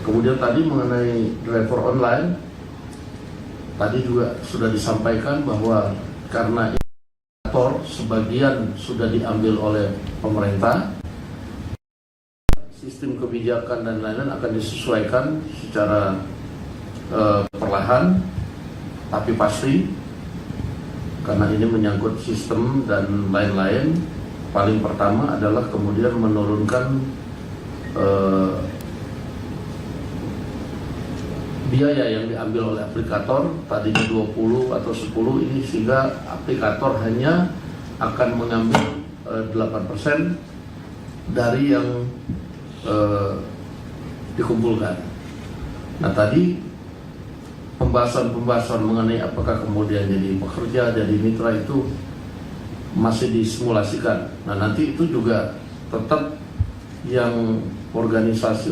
Kemudian tadi mengenai driver online, tadi juga sudah disampaikan bahwa karena indikator sebagian sudah diambil oleh pemerintah, sistem kebijakan dan lain-lain akan disesuaikan secara perlahan tapi pasti, karena ini menyangkut sistem dan lain-lain. Paling pertama adalah kemudian menurunkan biaya yang diambil oleh aplikator, tadinya 20 atau 10 ini, sehingga aplikator hanya akan mengambil 8% dari yang dikumpulkan. Nah, tadi pembahasan mengenai apakah kemudian jadi pekerja, jadi mitra itu masih disimulasikan. Nah, nanti itu juga tetap yang organisasi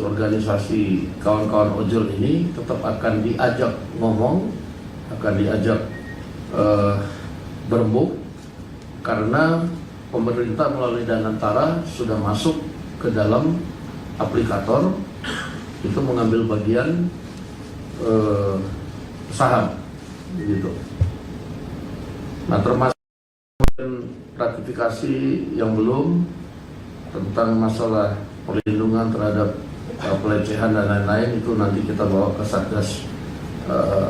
kawan-kawan ojol ini tetap akan diajak ngomong, akan diajak berembuk, karena pemerintah melalui Danantara sudah masuk ke dalam aplikator, itu mengambil bagian saham, begitu. Nah, termasuk ratifikasi yang belum tentang masalah perlindungan terhadap pelecehan dan lain-lain, itu nanti kita bawa ke Satgas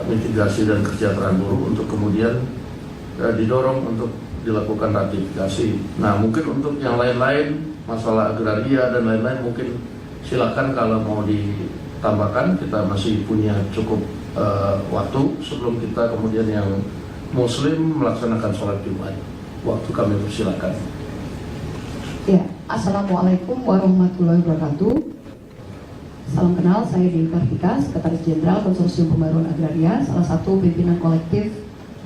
mitigasi dan kesejahteraan buruh untuk kemudian didorong untuk dilakukan ratifikasi. Nah, mungkin untuk yang lain-lain, masalah agraria dan lain-lain, mungkin silakan kalau mau ditambahkan, kita masih punya cukup waktu sebelum kita kemudian yang Muslim melaksanakan sholat Jumat. Waktu kami persilakan. Ya, Assalamualaikum warahmatullahi wabarakatuh. Salam kenal, saya Dewi Kartika, Sekretaris Jenderal Konsorsium Pembaruan Agraria, salah satu pimpinan kolektif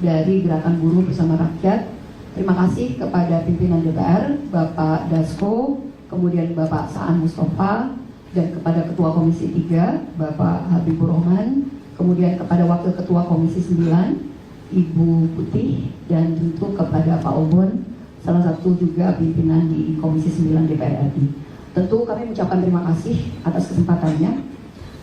dari Gerakan Buruh Bersama Rakyat. Terima kasih kepada pimpinan DPR, Bapak Dasko, kemudian Bapak Saan Mustafa, dan kepada Ketua Komisi 3, Bapak Habibur Rahman, kemudian kepada Wakil Ketua Komisi 9, Ibu Putih, dan tentu kepada Pak Obon, salah satu juga pimpinan di Komisi 9 DPR RI. Tentu kami mengucapkan terima kasih atas kesempatannya.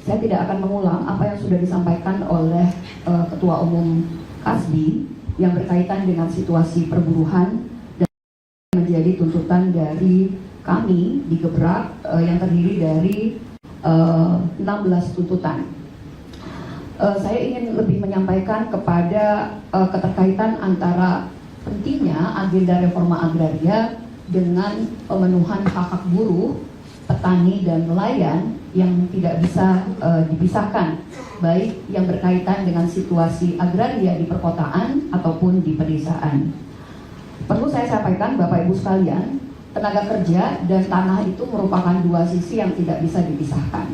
Saya tidak akan mengulang apa yang sudah disampaikan oleh Ketua Umum KASBI yang berkaitan dengan situasi perburuhan dan menjadi tuntutan dari kami di Gebrak yang terdiri dari 16 tuntutan. Saya ingin lebih menyampaikan kepada keterkaitan antara pentingnya agenda reforma agraria dengan pemenuhan hak-hak buruh, petani dan nelayan yang tidak bisa dipisahkan, baik yang berkaitan dengan situasi agraria di perkotaan ataupun di pedesaan. Perlu saya sampaikan Bapak Ibu sekalian, tenaga kerja dan tanah itu merupakan dua sisi yang tidak bisa dipisahkan.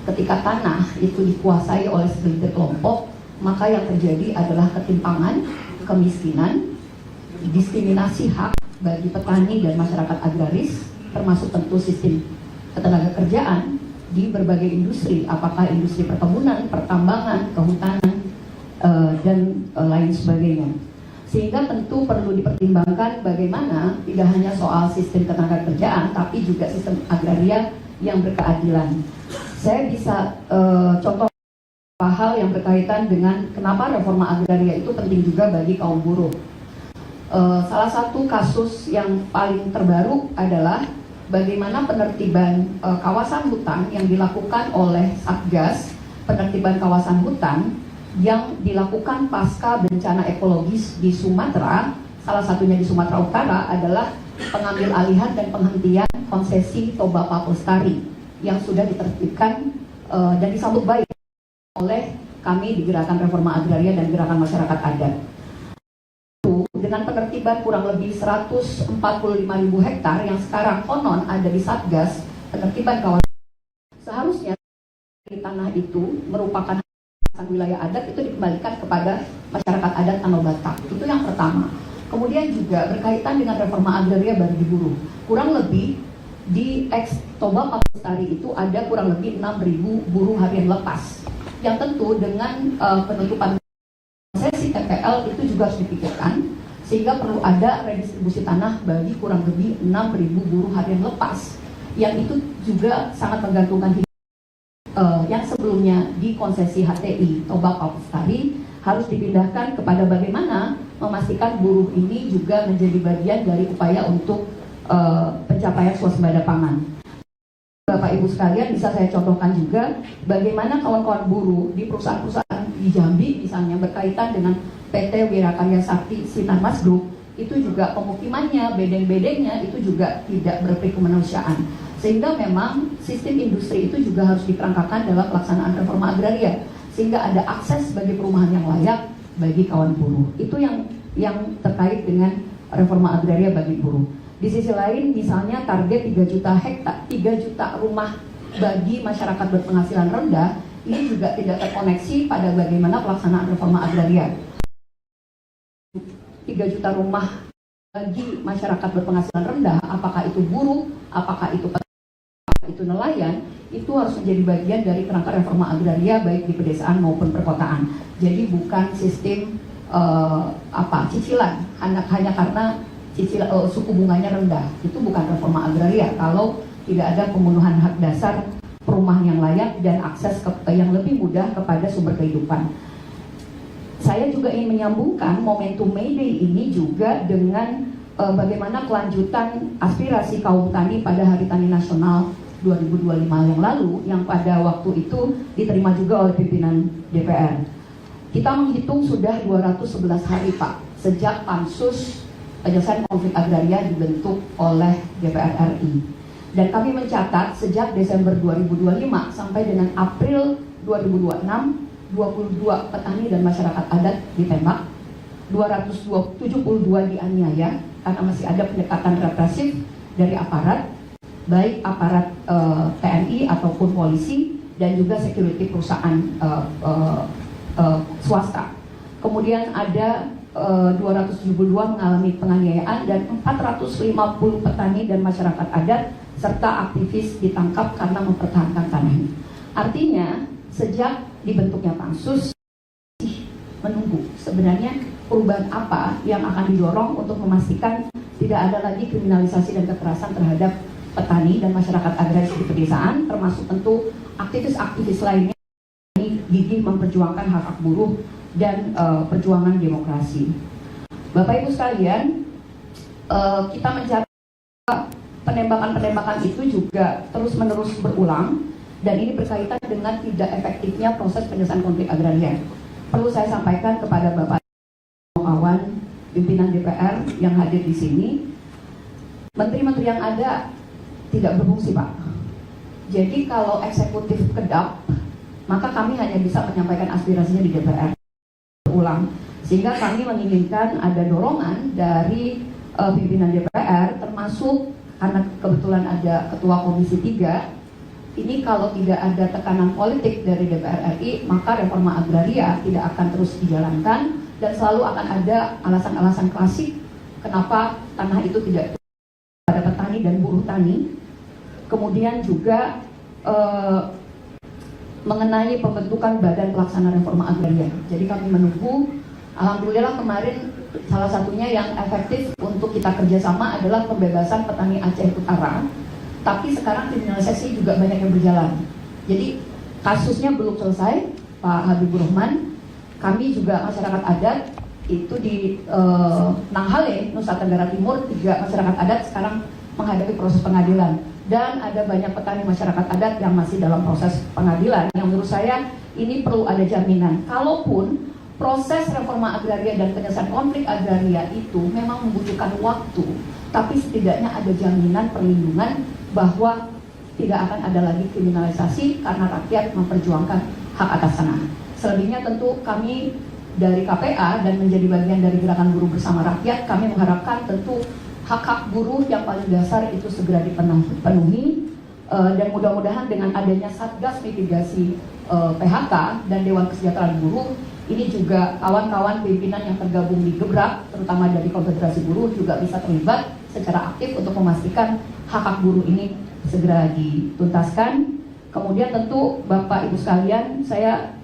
Ketika tanah itu dikuasai oleh segelintir kelompok, maka yang terjadi adalah ketimpangan, kemiskinan, diskriminasi hak bagi petani dan masyarakat agraris, termasuk tentu sistem ketenaga kerjaan di berbagai industri, apakah industri perkebunan, pertambangan, kehutanan, dan lain sebagainya. Sehingga tentu perlu dipertimbangkan bagaimana tidak hanya soal sistem ketenaga kerjaan, tapi juga sistem agraria yang berkeadilan. Saya bisa contoh hal yang berkaitan dengan kenapa reforma agraria itu penting juga bagi kaum buruh. Salah satu kasus yang paling terbaru adalah bagaimana penertiban kawasan hutan yang dilakukan oleh Satgas penertiban kawasan hutan yang dilakukan pasca bencana ekologis di Sumatera, salah satunya di Sumatera Utara adalah pengambil alihan dan penghentian konsesi Toba Pak Lestari yang sudah ditertibkan dan disambut baik oleh kami di Gerakan Reforma Agraria dan Gerakan Masyarakat Adat. Dengan penertiban kurang lebih 145.000 hektar yang sekarang konon ada di Satgas penertiban kawasan, seharusnya di tanah itu merupakan wilayah adat, itu dikembalikan kepada masyarakat adat Tanah Batak. Itu yang pertama. Kemudian juga berkaitan dengan reforma agraria bagi buruh. Kurang lebih di ex Toba Pak Lestari itu ada kurang lebih 6.000 buruh harian lepas. Yang tentu dengan penutupan konsesi TPL itu juga harus dipikirkan, sehingga perlu ada redistribusi tanah bagi kurang lebih 6.000 buruh harian lepas, yang itu juga sangat menggantungkan hidup. yang sebelumnya di konsesi HTI Toba Paustari harus dipindahkan kepada bagaimana memastikan buruh ini juga menjadi bagian dari upaya untuk pencapaian swasembada pangan. Bapak Ibu sekalian, bisa saya contohkan juga bagaimana kawan-kawan buruh di perusahaan-perusahaan di Jambi misalnya berkaitan dengan PT Wirakarya Sakti Sinarmas Group, itu juga pemukimannya, bedeng-bedengnya itu juga tidak berperi kemanusiaan. Sehingga memang sistem industri itu juga harus diperangkatkan dalam pelaksanaan reforma agraria, sehingga ada akses bagi perumahan yang layak bagi kawan buruh. Itu yang terkait dengan reforma agraria bagi buruh. Di sisi lain, misalnya target 3 juta hektar, 3 juta rumah bagi masyarakat berpenghasilan rendah, ini juga tidak terkoneksi pada bagaimana pelaksanaan reforma agraria. 3 juta rumah bagi masyarakat berpenghasilan rendah, apakah itu buruh, apakah itu nelayan, itu harus menjadi bagian dari kerangka reforma agraria baik di pedesaan maupun perkotaan. Jadi bukan sistem cicilan hanya karena suku bunganya rendah. Itu bukan reforma agraria kalau tidak ada pemenuhan hak dasar perumahan yang layak dan akses yang lebih mudah kepada sumber kehidupan. Saya juga ingin menyambungkan momentum May Day ini juga dengan bagaimana kelanjutan aspirasi kaum tani pada Hari Tani Nasional 2025 yang lalu, yang pada waktu itu diterima juga oleh pimpinan DPR. Kita menghitung sudah 211 hari Pak, sejak Pansus Penyelesaian Konflik Agraria dibentuk oleh DPR RI. Dan kami mencatat sejak Desember 2025 sampai dengan April 2026, 22 petani dan masyarakat adat ditembak, 272 dianiaya karena masih ada pendekatan represif dari aparat, baik aparat TNI ataupun polisi dan juga security perusahaan swasta. Kemudian ada 272 mengalami penganiayaan dan 450 petani dan masyarakat adat serta aktivis ditangkap karena mempertahankan tanahnya. Artinya sejak dibentuknya Pansus menunggu sebenarnya perubahan apa yang akan didorong untuk memastikan tidak ada lagi kriminalisasi dan kekerasan terhadap petani dan masyarakat agraris di pedesaan, termasuk tentu aktivis-aktivis lainnya ini gigih memperjuangkan hak-hak buruh dan perjuangan demokrasi. Bapak Ibu sekalian, kita mencatat penembakan-penembakan itu juga terus-menerus berulang dan ini berkaitan dengan tidak efektifnya proses penyelesaian konflik agraria. Perlu saya sampaikan kepada Bapak kawan pimpinan DPR yang hadir di sini, menteri-menteri yang ada tidak berfungsi Pak. Jadi kalau eksekutif kedap, maka kami hanya bisa menyampaikan aspirasinya di DPR ulang. Sehingga kami menginginkan ada dorongan dari pimpinan DPR, termasuk karena kebetulan ada Ketua Komisi 3, ini kalau tidak ada tekanan politik dari DPR RI, maka reforma agraria tidak akan terus dijalankan dan selalu akan ada alasan-alasan klasik kenapa tanah itu tidak pada petani dan buruh tani. Kemudian juga mengenai pembentukan Badan Pelaksana Reforma Agraria. Jadi kami menunggu, alhamdulillah kemarin salah satunya yang efektif untuk kita kerjasama adalah pembebasan petani Aceh Utara. Tapi sekarang kriminalisasi juga banyak yang berjalan. Jadi kasusnya belum selesai, Pak Habibur Rahman. Kami juga masyarakat adat itu di Nanghale, Nusa Tenggara Timur, 3 masyarakat adat sekarang menghadapi proses pengadilan. Dan ada banyak petani masyarakat adat yang masih dalam proses pengadilan. Yang menurut saya ini perlu ada jaminan. Kalaupun proses reforma agraria dan penyelesaian konflik agraria itu memang membutuhkan waktu, tapi setidaknya ada jaminan perlindungan bahwa tidak akan ada lagi kriminalisasi karena rakyat memperjuangkan hak atas tanah. Selebihnya tentu kami dari KPA dan menjadi bagian dari gerakan buruh bersama rakyat, kami mengharapkan tentu hak-hak buruh yang paling dasar itu segera dipenuhi dan mudah-mudahan dengan adanya Satgas Mitigasi PHK dan Dewan Kesejahteraan Buruh, ini juga kawan-kawan pimpinan yang tergabung di Gebrak, terutama dari Konfederasi Buruh juga bisa terlibat secara aktif untuk memastikan hak-hak buruh ini segera dituntaskan. Kemudian tentu Bapak Ibu sekalian, saya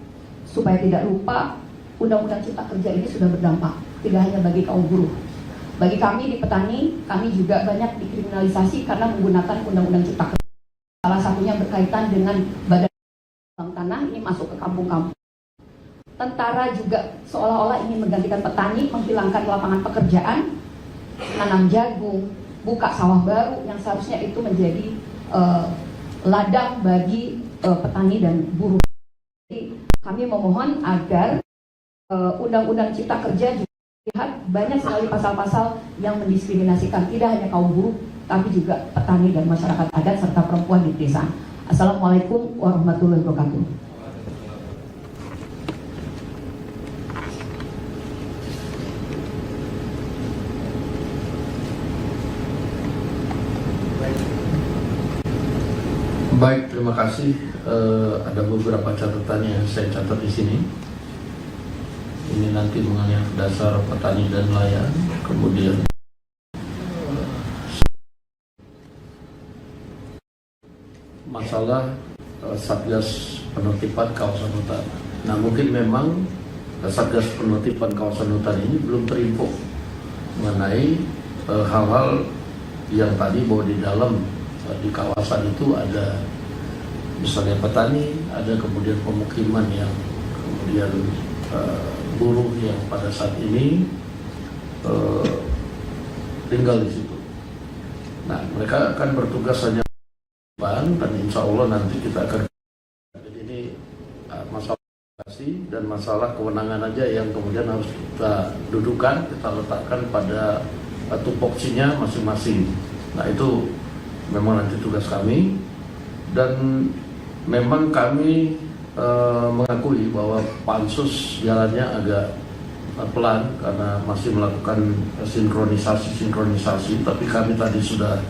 supaya tidak lupa, Undang-Undang Cipta Kerja ini sudah berdampak, tidak hanya bagi kaum buruh. Bagi kami di petani, kami juga banyak dikriminalisasi karena menggunakan Undang-Undang Cipta Kerja. Salah satunya berkaitan dengan badan tanah ini masuk ke kampung-kampung. Tentara juga seolah-olah ingin menggantikan petani, menghilangkan lapangan pekerjaan, menanam jagung, buka sawah baru yang seharusnya itu menjadi ladang bagi petani dan buruh. Jadi kami memohon agar Undang-Undang Cipta Kerja juga lihat banyak sekali pasal-pasal yang mendiskriminasikan tidak hanya kaum buruh, tapi juga petani dan masyarakat adat serta perempuan di desa. Assalamualaikum warahmatullahi wabarakatuh. Baik, terima kasih. Ada beberapa catatan yang saya catat di sini. Ini nanti mengenai dasar petani dan nelayan, kemudian masalah Satgas Penertiban Kawasan Hutan. Nah, mungkin memang Satgas Penertiban Kawasan Hutan ini belum terinfo mengenai hal-hal yang tadi bahwa di dalam di kawasan itu ada misalnya petani, ada kemudian pemukiman yang kemudian buruh yang pada saat ini tinggal di situ. Nah, mereka akan bertugas hanya dan insya Allah nanti kita akan. Jadi ini masalah dan masalah kewenangan aja yang kemudian harus kita dudukan, kita letakkan pada tupoksinya masing-masing. Nah, itu memang nanti tugas kami, dan memang kami mengakui bahwa pansus jalannya agak pelan karena masih melakukan sinkronisasi, tapi kami tadi sudah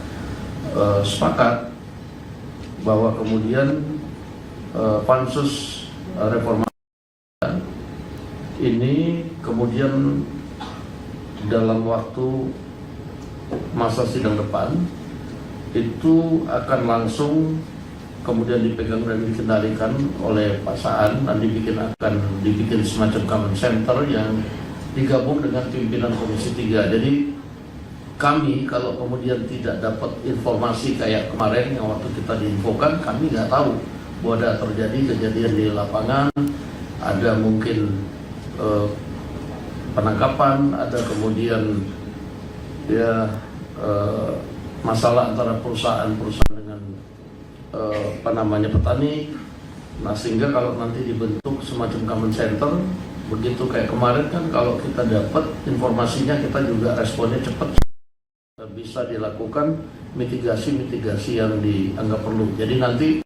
sepakat bahwa kemudian pansus reformasi ini kemudian dalam waktu masa sidang depan itu akan langsung kemudian dipegang dan dikendalikan oleh Pak Saan, dan akan dibikin semacam command center yang digabung dengan pimpinan Komisi 3. Jadi kami kalau kemudian tidak dapat informasi kayak kemarin yang waktu kita diinfokan, kami nggak tahu bahwa ada terjadi kejadian di lapangan, ada mungkin penangkapan, ada kemudian ya masalah antara perusahaan-perusahaan dengan petani. Nah, sehingga kalau nanti dibentuk semacam command center, begitu kayak kemarin kan, kalau kita dapat informasinya kita juga responnya cepat, bisa dilakukan mitigasi yang dianggap perlu. Jadi nanti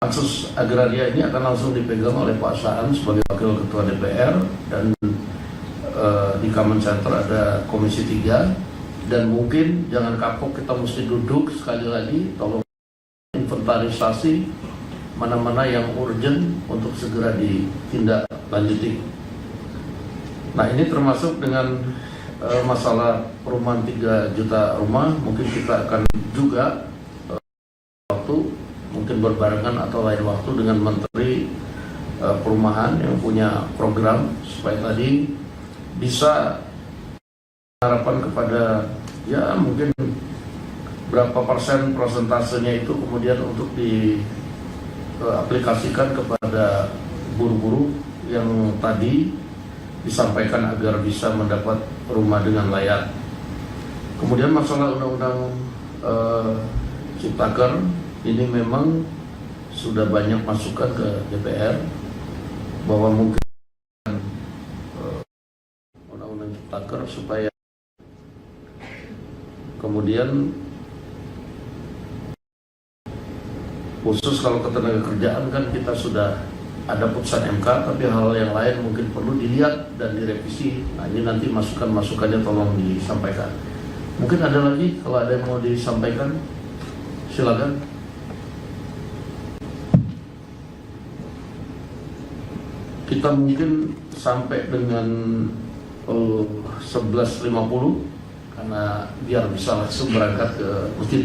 pansus agraria ini akan langsung dipegang oleh Pak Saan sebagai Wakil Ketua DPR, dan di command center ada Komisi 3. Dan mungkin jangan kapok, kita mesti duduk sekali lagi, tolong inventarisasi mana-mana yang urgent untuk segera ditindaklanjuti. Nah, ini termasuk dengan masalah perumahan 3 juta rumah. Mungkin kita akan juga waktu, mungkin berbarengan atau lain waktu dengan Menteri Perumahan yang punya program supaya tadi bisa harapan kepada ya mungkin berapa persen prosentasenya itu kemudian untuk diaplikasikan kepada buruh-buruh yang tadi disampaikan agar bisa mendapat rumah dengan layak. Kemudian masalah undang-undang Ciptaker ini memang sudah banyak masukan ke DPR bahwa mungkin undang-undang Ciptaker supaya kemudian khusus kalau ketenaga kerjaan kan kita sudah ada putusan MK, tapi hal yang lain mungkin perlu dilihat dan direvisi. Nah, ini nanti masukan-masukannya tolong disampaikan. Mungkin ada lagi, kalau ada yang mau disampaikan silakan. Kita mungkin sampai dengan 11.50 karena biar bisa langsung berangkat ke masjid.